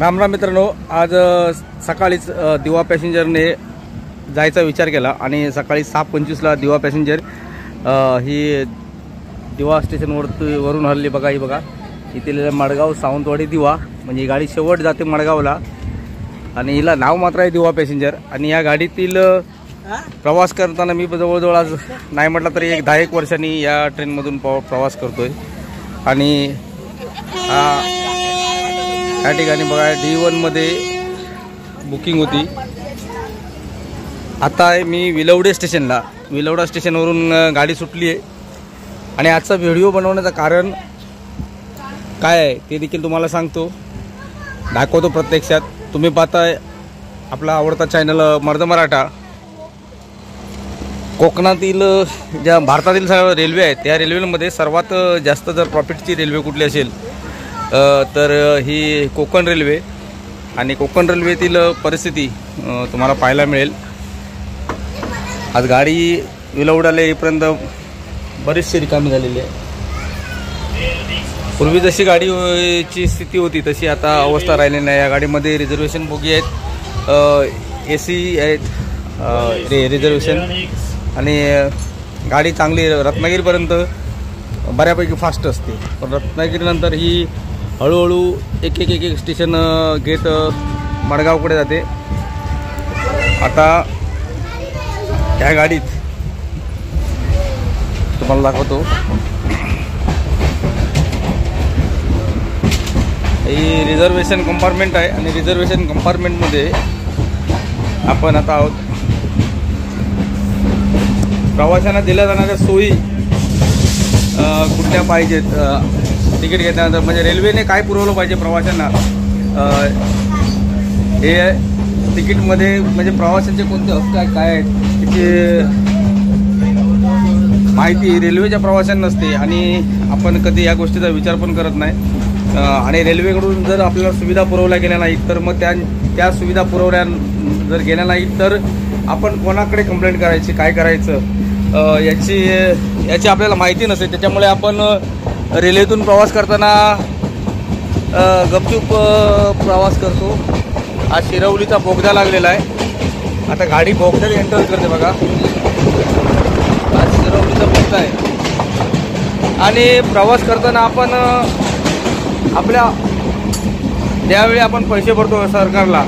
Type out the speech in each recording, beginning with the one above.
राम राम मित्रांनो, आज सकाळीच दिवा पॅसेंजरने जायचा विचार केला आणि सकाळी 6:25ला दिवा पॅसेंजर ही दिवा स्टेशनवरून हल्ली बघा. ही बघा इथे मडगाव सावंतवाडी दिवा, म्हणजे ही गाडी शेवट जाते मडगावला आणि हिला नाव मात्र आहे दिवा पॅसेंजर. आणि या गाडीतील प्रवास करताना मी जवळजवळ आज नाही म्हटलं तरी 10-1 वर्षांनी या ट्रेनमधून प्रवास करतोय. आणि या ठिकाणी बघा D1 मध्ये बुकिंग होती. आता आहे मी विलवडे स्टेशनला. विलवडा स्टेशनवरून गाडी सुटली आहे आणि आजचा व्हिडिओ बनवण्याचं कारण काय आहे ते देखील तुम्हाला सांगतो, दाखवतो प्रत्यक्षात. तुम्ही पाहताय आपला आवडता चॅनल मर्द मराठा. कोकणातील ज्या भारतातील रेल्वे आहेत त्या रेल्वेमध्ये सर्वात जास्त जर प्रॉफिटची रेल्वे कुठली असेल तर ही कोकण रेल्वे. आणि कोकण रेल्वेतील परिस्थिती तुम्हाला पाहायला मिळेल. आज गाडी विलवडाला येईपर्यंत बरीचशी रिकामी झालेली आहे. पूर्वी जशी गाडीची स्थिती होती तशी आता अवस्था राहिली नाही. या गाडीमध्ये रिझर्वेशन बोगी आहेत, AC आहेत रिझर्वेशन. आणि गाडी चांगली रत्नागिरीपर्यंत बऱ्यापैकी फास्ट असते, पण रत्नागिरीनंतर ही हळूहळू एक स्टेशन घेत मडगावकडे जाते. आता या गाडीत तुम्हाला दाखवतो. ही रिझर्वेशन कंपार्टमेंट आहे आणि रिझर्वेशन कंपार्टमेंटमध्ये आपण आता आहोत. प्रवाशांना दिल्या जाणाऱ्या सोयी कुठल्या पाहिजेत तिकीट घेतल्यानंतर, म्हणजे रेल्वेने काय पुरवलं पाहिजे प्रवाशांना हे तिकीटमध्ये, म्हणजे प्रवाशांचे कोणते हक्क आहेत काय आहेत त्याची माहिती रेल्वेच्या प्रवाशांना नसते आणि आपण कधी या गोष्टीचा विचार पण करत नाही. आणि रेल्वेकडून जर आपल्याला सुविधा पुरवल्या गेल्या नाहीत तर मग त्या सुविधा पुरवल्या जर गेल्या नाहीत तर आपण कोणाकडे कंप्लेंट करायची, काय करायचं याची आपल्याला माहिती नसते. त्याच्यामुळे आपण रेल्वेतून प्रवास करताना गपचूप प्रवास करतो. हा शिरवलीचा बोगदा लागलेला आहे. आता गाडी बोगद्यात एंटर करते बघा. हा शिरवलीचा बोगदा आहे. आणि प्रवास करताना आपण ज्यावेळी आपण पैसे भरतो सरकारला,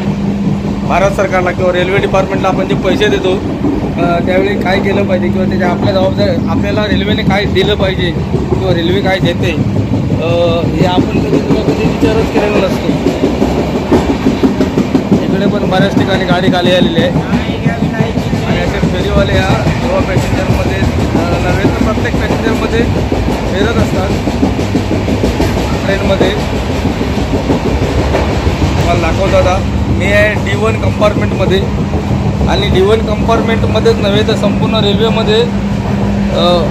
भारत सरकारला किंवा रेल्वे डिपार्टमेंटला आपण जे पैसे देतो त्यावेळी काय केलं पाहिजे किंवा त्याच्या आपल्या आपल्याला रेल्वेने काय दिलं पाहिजे किंवा रेल्वे काय देते हे आपण कधी विचारच केलेला नसतो. इकडे पण बऱ्याच ठिकाणी गाडी खाली आलेली आहे आणि असे फेरीवाले या गोवा पॅसेंजरमध्ये नव्हे तर प्रत्येक पॅसेंजरमध्ये फिरत असतात ट्रेनमध्ये. मला दाखवत होता मी आहे D1 कंपार्टमेंटमध्ये. आणि D1 कंपार्टमेंटमध्येच नव्हे तर संपूर्ण रेल्वेमध्ये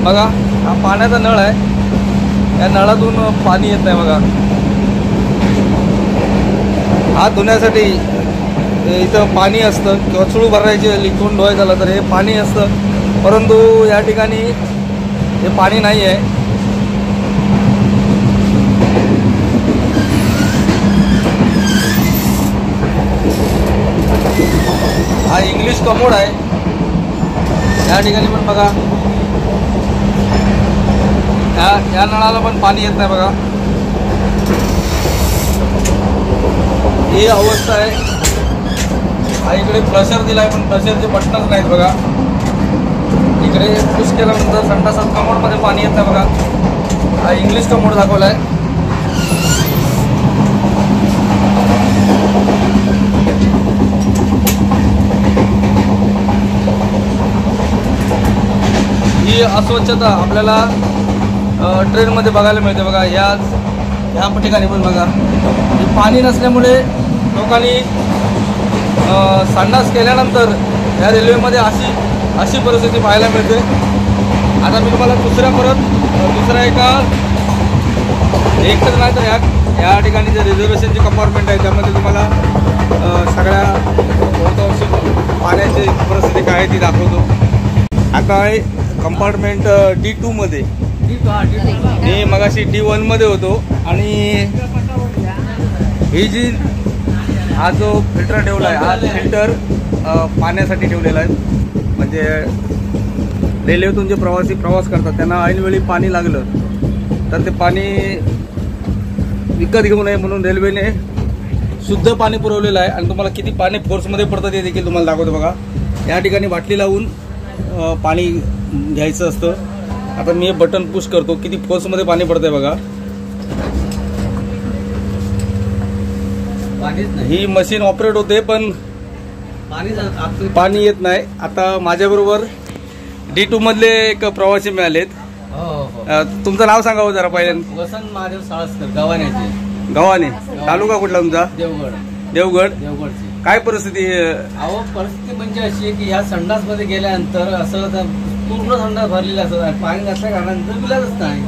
बघा हा पाण्याचा नळ आहे. या नळातून पाणी येत नाही बघा. हात धुण्यासाठी इथं पाणी असतं किंवा चूळ भरायचे लिक्विड धुवायचं झालं तर हे पाणी असतं, परंतु या ठिकाणी हे पाणी नाही आहे. हा इंग्लिश कमोड आहे. या ठिकाणी पण बघा या नळाला पण पाणी येत नाही बघा. ही अवस्था आहे. हा इकडे फ्लशर दिला आहे पण फ्लशरचे बटनच नाहीत बघा. इकडे पुश केल्यानंतर संडासात कमोडमध्ये पाणी येत नाही बघा. हा इंग्लिश कमोड दाखवला आहे. ही अस्वच्छता आपल्याला ट्रेनमध्ये बघायला मिळते बघा. ह्या ठिकाणी पण बघा पाणी नसल्यामुळे लोकांनी संडास केल्यानंतर या रेल्वेमध्ये अशी परिस्थिती पाहायला मिळते. आता मी तुम्हाला दुसऱ्या एकच नाही तर या ठिकाणी जे रिझर्वेशनचे कंपार्टमेंट आहे त्यामध्ये तुम्हाला सगळ्या पाण्याची परिस्थिती काय आहे ती दाखवतो. आता आहे कंपार्टमेंट D2 मध्ये. मी मगाशी D1 मध्ये होतो आणि ही जी हा जो फिल्टर ठेवला आहे, हा फिल्टर पाण्यासाठी ठेवलेला आहे. म्हणजे रेल्वेतून जे प्रवासी प्रवास करतात त्यांना ऐनवेळी पाणी लागलं तर ते पाणी विकत घेऊ नये म्हणून रेल्वेने शुद्ध पाणी पुरवलेलं आहे. आणि तुम्हाला किती पाणी फोर्समध्ये पडतं ते देखील तुम्हाला दाखवतो बघा. या ठिकाणी बाटली लावून पाणी घ्यायचं असतं. आता मी हे बटन पुश करतो, किती फोर्समध्ये पाणी पडतंय बघा. ही मशीन ऑपरेट होते पण पाणी येत नाही. आता माझ्याबरोबर D2 मधले एक प्रवासी मिळालेत. तुमचं नाव सांगा जरा पहिल्यांदा. वसंत महादेव साळसकर, गव्हाण्याचे. गव्हाणे. तालुका कुठला तुमचा? देवगडची. काय परिस्थिती? अहो परिस्थिती म्हणजे अशी आहे की ह्या संडासमध्ये गेल्यानंतर असं पूर्ण संडास भरलेला असं पाणी नसल्या कारणानंतर विलाजच नाही.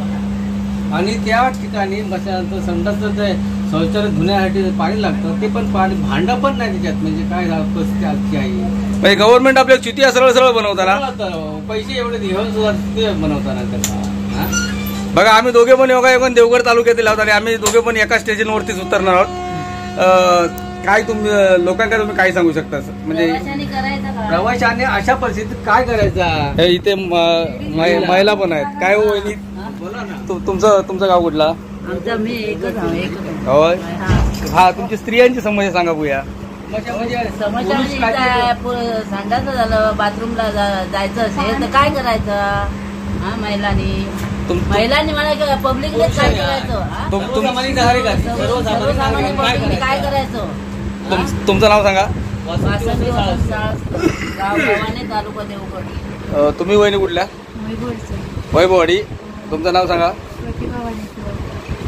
आणि त्या ठिकाणी बसल्यानंतर संडासचं ते शौचालय धुण्यासाठी पाणी लागतं, ते पण पाणी भांडं पण नाही त्याच्यात. म्हणजे काय परिस्थिती आजची आहे. गव्हर्नमेंट आपल्या चिती सरळ सरळ बनवताना पैसे एवढे घेऊन सुद्धा ते बनवताना त्यांना. बघा आम्ही दोघे पण योगायोगाने देवगड तालुक्यातील आहोत आणि आम्ही दोघे पण एका स्टेशनवरतीच उतरणार आहोत. काय तुम्ही लोकांना तुम्ही काय सांगू शकता? म्हणजे प्रवाशाने अशा परिस्थितीत काय करायचं? इथे महिला पण आहेत. काय हो वहिनी, तुमचं गाव कुठला? होय. हा तुमची स्त्रियांची समस्या सांगा बघूया. संडास झालं, बाथरूमला जायचं असेल तर काय करायचं? महिलांनी मला पब्लिकने काय करायचं? सर्वसामान्य पब्लिकने काय करायचं? तुमचं नाव सांगा. तालुका देवगड. तुम्ही वहिनी कुठल्या? वैभववाडी. तुमचं नाव सांगा.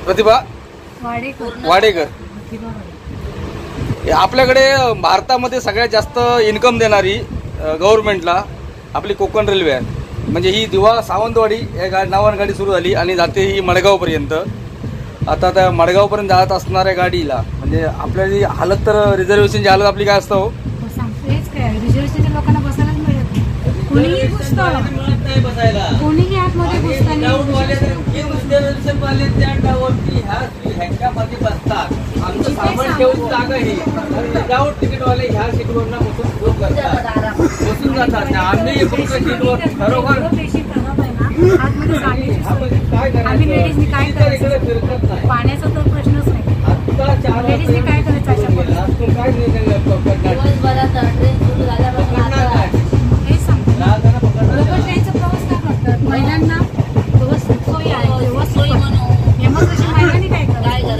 प्रतिभा वाडेकर. आपल्याकडे भारतामध्ये सगळ्यात जास्त इन्कम देणारी गव्हर्नमेंटला आपली कोकण रेल्वे आहे. म्हणजे ही दिवा सावंतवाडी या नावाने गाडी सुरू झाली आणि जाते ही मडगावपर्यंत. आता त्या मडगावपर्यंत जात असणाऱ्या गाडीला म्हणजे आपल्या जी हालत तर रिझर्वेशनची हालत आपली काय असतं? रिझर्वेशनच्या लोकांना बसायलाच मिळत नाही. कोणीही कोणीही आतमध्ये ह्यांच्यामध्ये बसतात. आमचं सामान ठेवून जागा ही विदाऊट तिकीटवाले ह्या सीटवरना बसून जातात. आम्ही सीटवर खरोखर पाण्याचा तर प्रश्नच नाही. लेडीजने काय करायचं? हे सांगतो लोक ट्रेनचा प्रवास का करतात? महिलांना सोयी आहे, सोयी म्हणून मग कशी महिलांनी काय करायचं?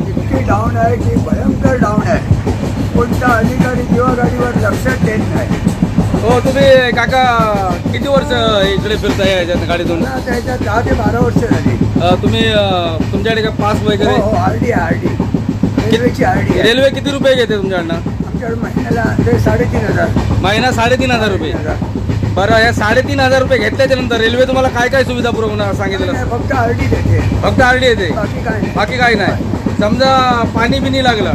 इतकी डाऊन आहे की भयंकर डाऊन आहे. कोणता अधिकारी किंवा गाडीवर लक्षात देत नाही. हो. तुम्ही काका किती वर्ष इकडे फिरताय याच्यात गाडीतून? त्याच्यात 10 ते 12 वर्ष झाली. तुम्ही तुमच्याकडे का पास वगैरे? आरडी रेल्वेची आरडी. रेल्वे किती रुपये घेते तुमच्याकडनं? आमच्याकडे महिन्याला ते 3,500. महिना 3,500 रुपये. बरं, या 3,500 रुपये घेतल्याच्या नंतर रेल्वे तुम्हाला काय काय सुविधा पुरवणार सांगितलं? फक्त आरडी देते. फक्त आरडी येते, बाकी काही नाही. समजा पाणी बिनी लागलं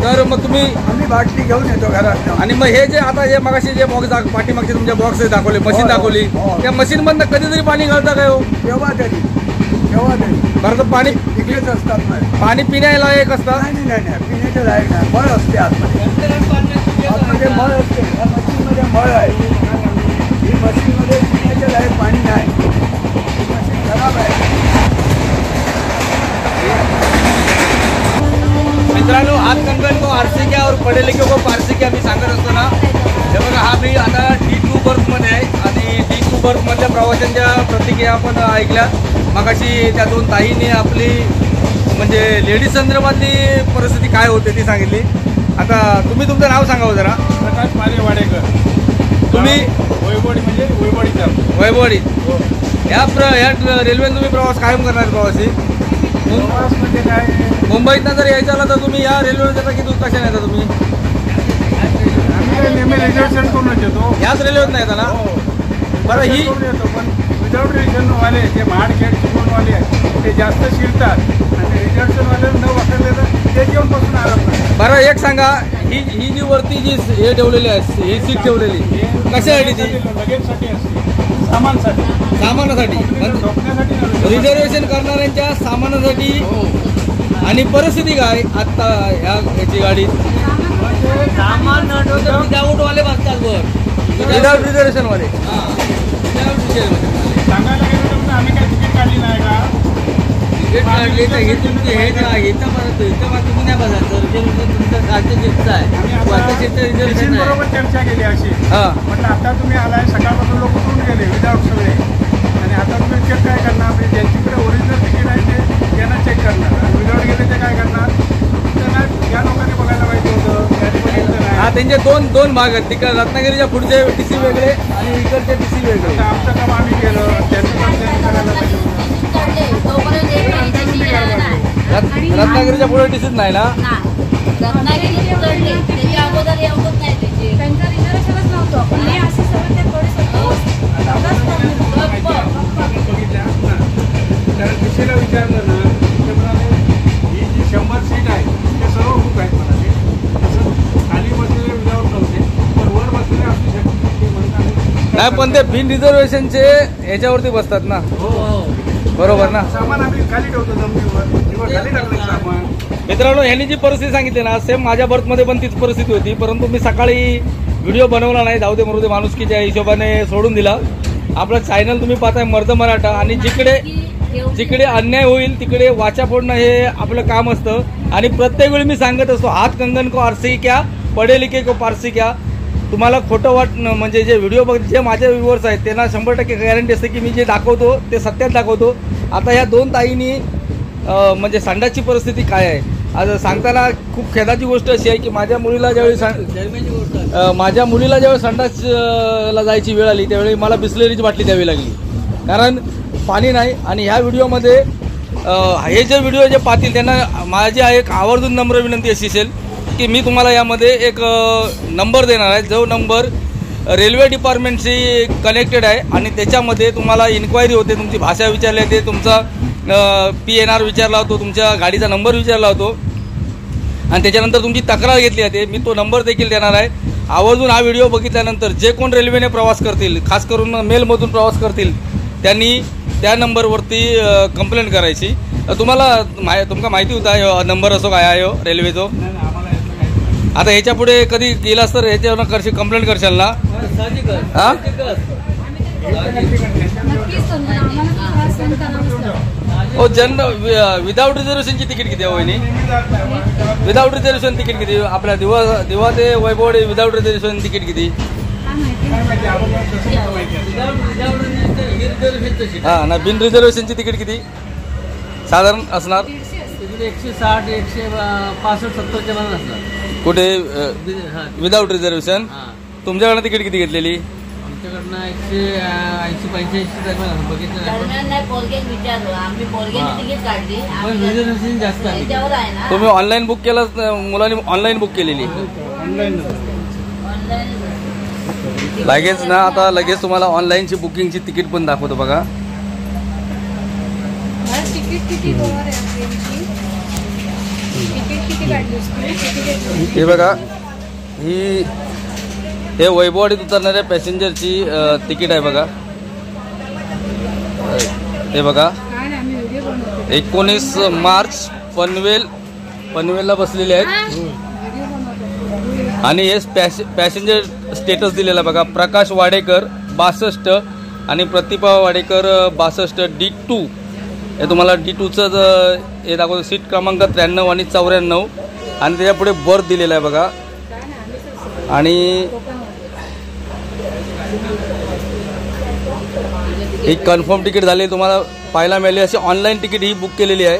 तर मग तुम्ही आम्ही बाटली घेऊन येतो घरात. आणि मग हे जे आता जे मगाशी जे बॉक्स पाठीमागचे तुमच्या बॉक्स दाखवले, मशीन दाखवली, त्या मशीन मधनं कधीतरी पाणी घालता काय हो? केव्हा तरी बरं. तर पाणी इकडेच असतात. पाणी पिण्याला एक असतं? नाही पिण्याचं लायक नाही. मळ असते आतमध्ये मळ असते. या मशीनमध्ये मळ आहे. ही मशीनमध्ये पिण्याचं लायक पाणी नाही. ही मशीन खराब आहे. मित्रांनो, हात कंगन को आरसी क्या और पढ़े लिखे को पारसी क्या मी सांगत असतो ना. हे बघा, हा मी आता D2 बर्थमध्ये आहे आणि D2 बर्थमधल्या प्रवाशांच्या प्रतिक्रिया आपण ऐकल्या. मगाशी त्या दोन ताईंनी आपली म्हणजे लेडीज संदर्भातली परिस्थिती काय होते ती सांगितली. आता तुम्ही तुमचं नाव सांगावं जरा. प्रकाश माले वाडेकर. तुम्ही वैभववाडी म्हणजे वैभववाडी. या रेल्वेने तुम्ही प्रवास कायम करणार प्रवासी? म्हणजे काय, मुंबईतनं जर यायचं आलं तर तुम्ही या रेल्वेने जाता की कशाने येता तुम्ही? आम्ही नेहमी रिझर्वेशन करूनच येतो. याच रेल्वेत नाही येता ना? बरं, ही येतो पण विदाऊट रिझर्वेशनवाले जे महाडखेड चिपळूणवाले आहेत ते जास्त शिरतात आणि रिझर्वेशनवाले न वापरले तर ते जेवण पासून आराम करतात. बरं, एक सांगा, ही जी वरती जी हे ठेवलेली आहे, ही सीट ठेवलेली कशासाठी? ती लगेजसाठी असते, सामानासाठी रिझर्वेशन करणाऱ्यांच्या सामानासाठी आणि परिस्थिती काय आता याची गाडी सामान न ठेवता विदाऊट वाले बसतात वर विदाउट रिझर्वेशन मध्ये सांगायला गेलं तर आम्ही काही तिकीट काढली नाही का? तिकीट काढली तर हे तुमचे हे ना इथं तुम्ही नाही बसायचं तुमचं खालचं चिठ्ठा आहे वरचं चिठ्ठा रिझर्वेशन आहे. बरोबर चर्चा केली अशी हां म्हटलं आता तुम्ही आलाय सकाळपासून लोक उठून गेले विदाऊट सगळे आणि आता तुम्ही चेक काय करणार ज्यांच्याकडे ओरिजिनल तिकीट आहे ते त्यांना चेक करणार आणि विदाऊट गेले ते काय करणार त्यांना या लोकांनी बघायला पाहिजे होतं त्यांनी बघितलं नाही. हा त्यांचे दोन भाग आहेत तिकडे रत्नागिरीच्या पुढचे टीसी वेगळे आणि इकडचे टीसी वेगळे. आता आमचं काम आम्ही केलं त्यांचं काम त्यांनी करायला पाहिजे होतं. तोपर्यंत एक महिन्याची मिळाला नाही. रत्नागिरीच्या पुढे टीसीच नाही ना. रत्नागिरी उतरली त्याच्या अगोदर एवढंच नाही त्याची त्यांचा रिझर्वेशनच नव्हतं आणि असं सगळं ते थोडे बघितल्या ना कारण दिशेला विचारलं ना ते म्हणाले ही जी 100 सीट आहे ते सर्व बुक आहेत म्हणाले. तसं खाली बसलेले विदाऊट नव्हते पण वर बसलेले असू शकते ते म्हणतात. नाही पण ते बिन रिझर्वेशनचे याच्यावरती बसतात ना. बरोबर ना. सामान आम्ही खाली ठेवतो जमिनीवर किंवा खाली टाकलं सामान. मित्रांनो यांनी जी परिस्थिती सांगितली ना सेम माझ्या बर्थमध्ये पण तीच परिस्थिती होती परंतु मी सकाळी व्हिडिओ बनवला नाही. जाऊ दे मरू दे माणुसकीच्या हिशोबाने सोडून दिला. आपला चॅनल तुम्ही पाहताय मर्द मराठा आणि जिकडे अन्याय होईल तिकडे वाचा फोडणं हे आपलं काम असतं. आणि प्रत्येक वेळी मी सांगत असतो हात कंगन को आरसी क्या पढे लिखे को पारसी क्या. तुम्हाला खोटं म्हणजे जे व्हिडिओ जे माझे व्ह्युअर्स आहेत त्यांना 100% गॅरंटी असते की मी जे दाखवतो ते सत्यात दाखवतो. आता ह्या दोन ताईंनी म्हणजे संडासची परिस्थिती काय आहे आज सांगताना खूप खेदाची गोष्ट अशी आहे की माझ्या मुलीला ज्यावेळी संडासला जायची वेळ आली त्यावेळी मला बिस्लेरीची बाटली द्यावी लागली कारण पाणी नाही. आणि ह्या व्हिडिओमध्ये हे जे व्हिडिओ जे पाहतील त्यांना माझी एक आवर्जून नम्र विनंती अशी असेल की मी तुम्हाला यामध्ये एक नंबर देणार आहे जो नंबर रेल्वे डिपार्टमेंटशी कनेक्टेड आहे आणि त्याच्यामध्ये तुम्हाला इन्क्वायरी होते तुमची भाषा विचारली जाते तुमचा PNR विचारला होतो तुमच्या गाडीचा नंबर विचारला होतो आणि त्याच्यानंतर तुमची तक्रार घेतली जाते. मी तो नंबर देखील देणार आहे. आवर्जून हा व्हिडिओ बघितल्यानंतर जे कोण रेल्वेने प्रवास करतील खास करून मेलमधून प्रवास करतील त्यांनी त्या नंबरवरती कंप्लेंट करायची. तुमका माहिती होता नंबर असो काय आहे रेल्वेचो. आता ह्याच्या पुढे कधी गेलास तर ह्याच्यावर कंप्लेंट करशाल ना. हां नक्कीच समजा आम्हाला त्रास सहन करावाच लागतो. हो विदाऊट रिझर्वेशनची तिकीट किती आहे वहिनी. विदाऊट रिझर्वेशन तिकीट किती आपल्या दिवा ते वैभवडे विदाऊट रिझर्वेशन तिकीट किती. हां ना बिन रिझर्वेशनची तिकीट किती साधारण असणार. 160 165 70च्या मध्ये असणार कुठे विदाऊट रिझर्वेशन. तुमच्याकडनं तिकीट किती घेतलेली. आमच्याकडनं 180 85 बघितलं दरम्यान नाही पोरगेच विचारलो आम्ही पोरगेने तिकीट काढली पण रिझर्वेशन जास्त आहे. त्याच्यावर आहे ना तुम्ही ऑनलाईन बुक केलं मुलांनी ऑनलाईन बुक केलेली ऑनलाईन लगेच ना. आता लगेच तुम्हाला ऑनलाईनची बुकिंगची तिकीट पण दाखवतो बघा. तिकीट किती गोवर आहे ट्रेनची तिकीट किती काढली हे बघा हे वैभववाडीत उतरणाऱ्या पॅसेंजरची तिकीट आहे बघा. हे बघा 19 मार्च पनवेलला बसलेले आहेत आणि हे पॅसेंजर स्टेटस दिलेला बघा. प्रकाश वाडेकर 62 आणि प्रतिभा वाडेकर 62 D2. हे तुम्हाला D2चं हे दाखवतो. सीट क्रमांक 93 आणि 94 आणि त्याच्या पुढे बर्थ दिलेला आहे बघा. आणि ही कन्फर्म तिकीट झाली तुम्हाला पाहायला मिळाली. अशी ऑनलाईन तिकीट ही बुक केलेली आहे.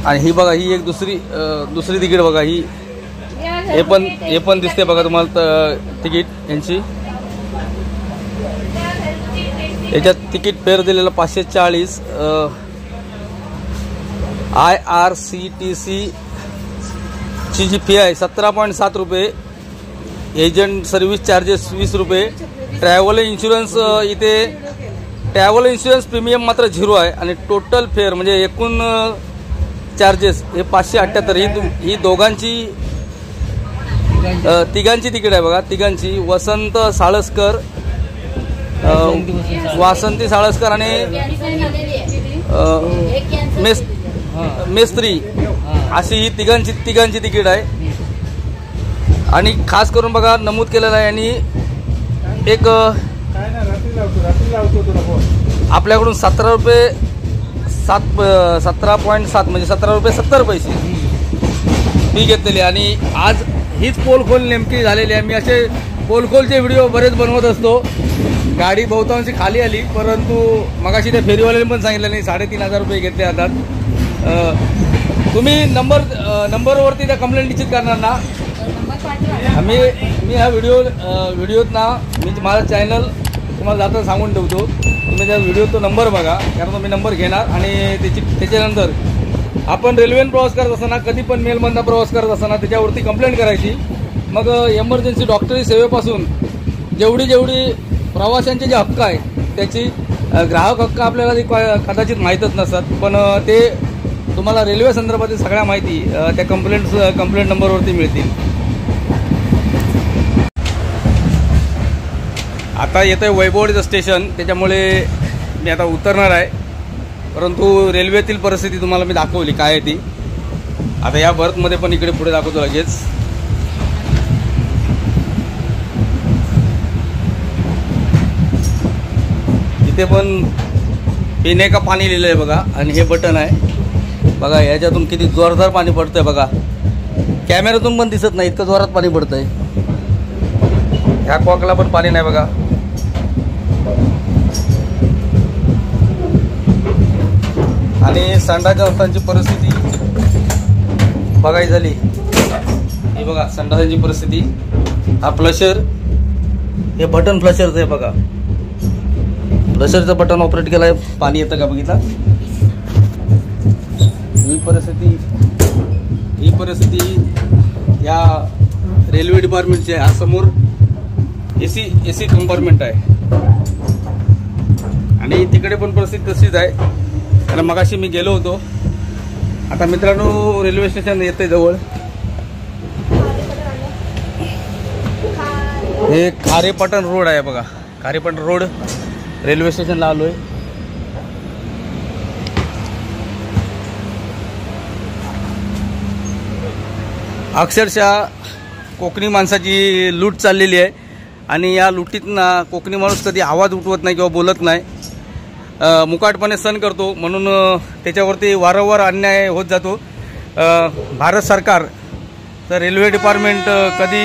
आणि ही बघा ही एक दुसरी तिकीट बघा. हे पण दिसते बघा तुम्हाला तिकीट यांची. याच्यात तिकीट फेअर दिलेलं 540. IRCTC ची जी फी आहे 17.7 रुपये. एजंट सर्व्हिस चार्जेस 20 रुपये. ट्रॅव्हल इन्शुरन्स इथे ट्रॅव्हल इन्शुरन्स प्रीमियम मात्र 0 आहे. आणि टोटल फेअर म्हणजे एकूण चार्जेस हे 578. ही दोघांची तिघांची तिकीट आहे बघा. तिघांची. वसंत साळसकर वासंती साळसकर आणि मेस्त्री अशी ही तिघांची तिकीट आहे. आणि खास करून बघा नमूद केलेलं आहे आणि एक काय ना रात्री लावतो तुला फोन. आपल्याकडून 17 रुपये 17.7 म्हणजे 17 रुपये 70 पैसे फी घेतलेली. आणि आज हीच पोलखोल नेमकी झालेली आहे. मी असे पोलखोलचे व्हिडिओ बरेच बनवत असतो. गाडी बहुतांशी खाली आली, परंतु मगाशी त्या फेरीवाल्याने पण सांगितलं नाही 3,500 रुपये घेतले जातात. तुम्ही नंबरवरती त्या कंप्लेंट निश्चित करणार ना? मी ह्या व्हिडिओत ना मी माझा चॅनल तुम्हाला जाता सांगून ठेवतो. तुम्ही त्या व्हिडिओत तो नंबर बघा, कारण तो मी नंबर घेणार आणि त्याच्यानंतर आपण रेल्वेने प्रवास करत असताना कधी पण मेलमधनं प्रवास करत असताना त्याच्यावरती कंप्लेंट करायची. मग एमर्जन्सी डॉक्टरी सेवेपासून जेवढी प्रवाशांचे जे हक्क आहे त्याची ग्राहक हक्क आपल्याला कदाचित माहीतच नसतात, पण ते तुम्हाला रेल्वे संदर्भातील सगळ्या माहिती त्या कंप्लेंट नंबरवरती मिळतील. आता येतं आहे वैभववाडीचं स्टेशन, त्याच्यामुळे मी आता उतरणार आहे. परंतु रेल्वेतील परिस्थिती तुम्हाला मी दाखवली काय आहे ती. आता या बर्थमध्ये पण इकडे पुढे दाखवतो लगेच. इथे पण पिणे का पाणी लिहिलं आहे बघा, आणि हे बटन आहे बघा. याच्यातून किती जोरदार पाणी पडतंय बघा. कॅमेऱ्यातून पण दिसत नाही, इतकं जोरात पाणी पडतंय. ह्या कॉकला पण पाणी नाही बघा. आणि संडासच्या रस्त्यांची परिस्थिती बघायची झाली, हे बघा संडासांची परिस्थिती. हा फ्लशर, हे बटन फ्लशरचं आहे बघा. फ्लशरचं बटन ऑपरेट केलं आहे, पाणी येतं का बघितला. ही परिस्थिती या रेल्वे डिपार्टमेंटची आहे. हा समोर एसी कंपार्टमेंट आहे आणि तिकडे पण परिस्थिती तशीच आहे. कारण मगाशी मी गेलो होतो. आता मित्रांनो रेल्वे स्टेशन येते जवळ. हे खारेपाटण रोड आहे बघा. खारेपाटण रोड रेल्वे स्टेशनला आलोय. अक्षरशः कोकणी माणसाची लूट चाललेली आहे आणि या लुटीतनं कोकणी माणूस कधी आवाज उठवत नाही किंवा बोलत नाही, मुकाटपणे सण करतो. म्हणून त्याच्यावरती वारंवार अन्याय होत जातो. भारत सरकार तर रेल्वे डिपार्टमेंट कधी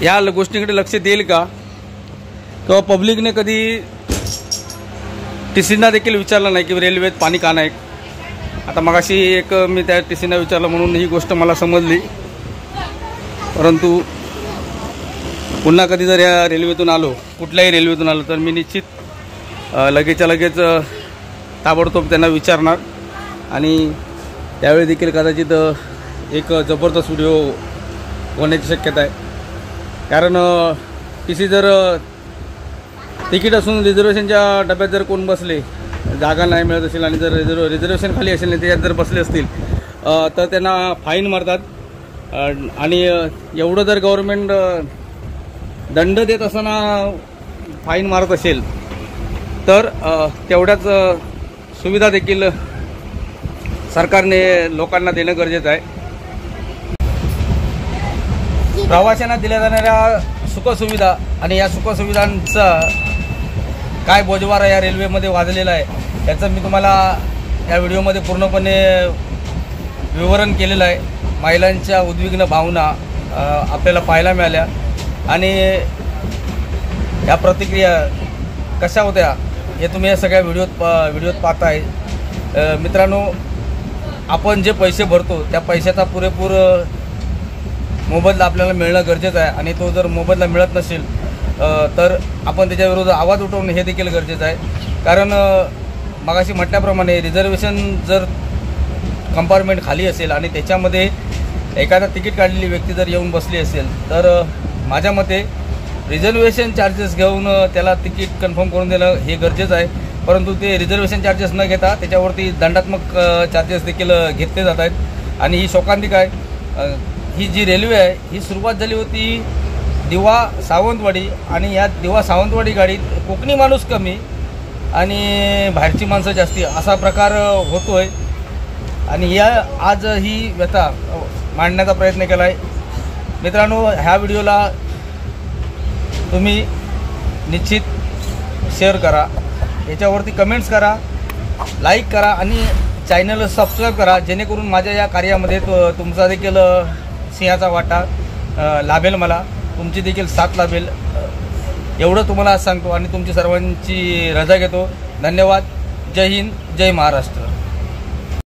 या गोष्टीकडे लक्ष देईल का, किंवा पब्लिकने कधी टीसींना देखील विचारलं नाही की रेल्वेत पाणी का नाही. आता मगाशी एक मी त्या टीसींना विचारलं म्हणून ही गोष्ट मला समजली. परंतु पुन्हा कधी जर या रेल्वेतून आलो, कुठल्याही रेल्वेतून आलो, तर मी निश्चित लगेचच्या लगेच ताबडतोब त्यांना विचारणार. आणि त्यावेळी देखील कदाचित एक जबरदस्त व्हिडिओ होण्याची शक्यता आहे. कारण टीसी जर तिकीट असून रिझर्वेशनच्या डब्यात जर कोण बसले, जागा नाही मिळत असेल आणि जर रिझर्वेशन खाली असेल नाही त्याच्यात जर बसले असतील तर त्यांना फाईन मारतात. आणि एवढं जर गव्हर्नमेंट दंड देत असताना फाईन मारत असेल तर तेवढ्याच सुविधा देखील सरकारने लोकांना देणं गरजेचं आहे. प्रवाशांना दिल्या जाणाऱ्या सुखसुविधा आणि या सुखसुविधांचा काय बोजवारा या रेल्वेमध्ये वाजलेला आहे याचं मी तुम्हाला या व्हिडिओमध्ये पूर्णपणे विवरण केलेलं आहे. महिलांच्या उद्विग्न भावना आपल्याला पाहायला मिळाल्या आणि या प्रतिक्रिया कशा होत्या हे तुम्ही या सगळ्या व्हिडिओत पाहताय. मित्रांनो, आपण जे पैसे भरतो त्या पैशाचा पुरेपूर मोबदला आपल्याला मिळणं गरजेचं आहे. आणि तो जर मोबदला मिळत नसेल तर आपण त्याच्याविरुद्ध आवाज उठवणं हे देखील गरजेचं आहे. कारण मगाशी म्हटल्याप्रमाणे रिझर्वेशन जर कंपार्टमेंट खाली असेल आणि त्याच्यामध्ये एखादा तिकीट काढलेली व्यक्ती जर येऊन बसली असेल तर माझ्या मते रिझर्वेशन चार्जेस घेऊन त्याला तिकीट कन्फर्म करून देणं हे गरजेचं आहे. परंतु ते रिझर्वेशन चार्जेस न घेता त्याच्यावरती दंडात्मक चार्जेस देखील घेतले जात आहेत. आणि ही शोकांतिक आहे. ही जी रेल्वे आहे ही सुरुवात झाली होती दिवा सावंतवाडी आणि या दिवा सावंतवाडी गाडीत कोकणी माणूस कमी आणि बाहेरची माणसं जास्ती असा प्रकार होतोय आणि या आज ही व्यथा मांडण्याचा प्रयत्न केला आहे. मित्रांनो, ह्या व्हिडिओला तुम्ही निश्चित शेअर करा, याच्यावरती कमेंट्स करा, लाईक करा आणि चॅनल सबस्क्राईब करा, जेणेकरून माझ्या या कार्यामध्ये तुमचा देखील सिंहाचा वाटा लाभेल, मला तुमची देखील साथ लाभेल. एवढं तुम्हाला आज सांगतो आणि तुमची सर्वांची रजा घेतो. धन्यवाद. जय हिंद, जय महाराष्ट्र.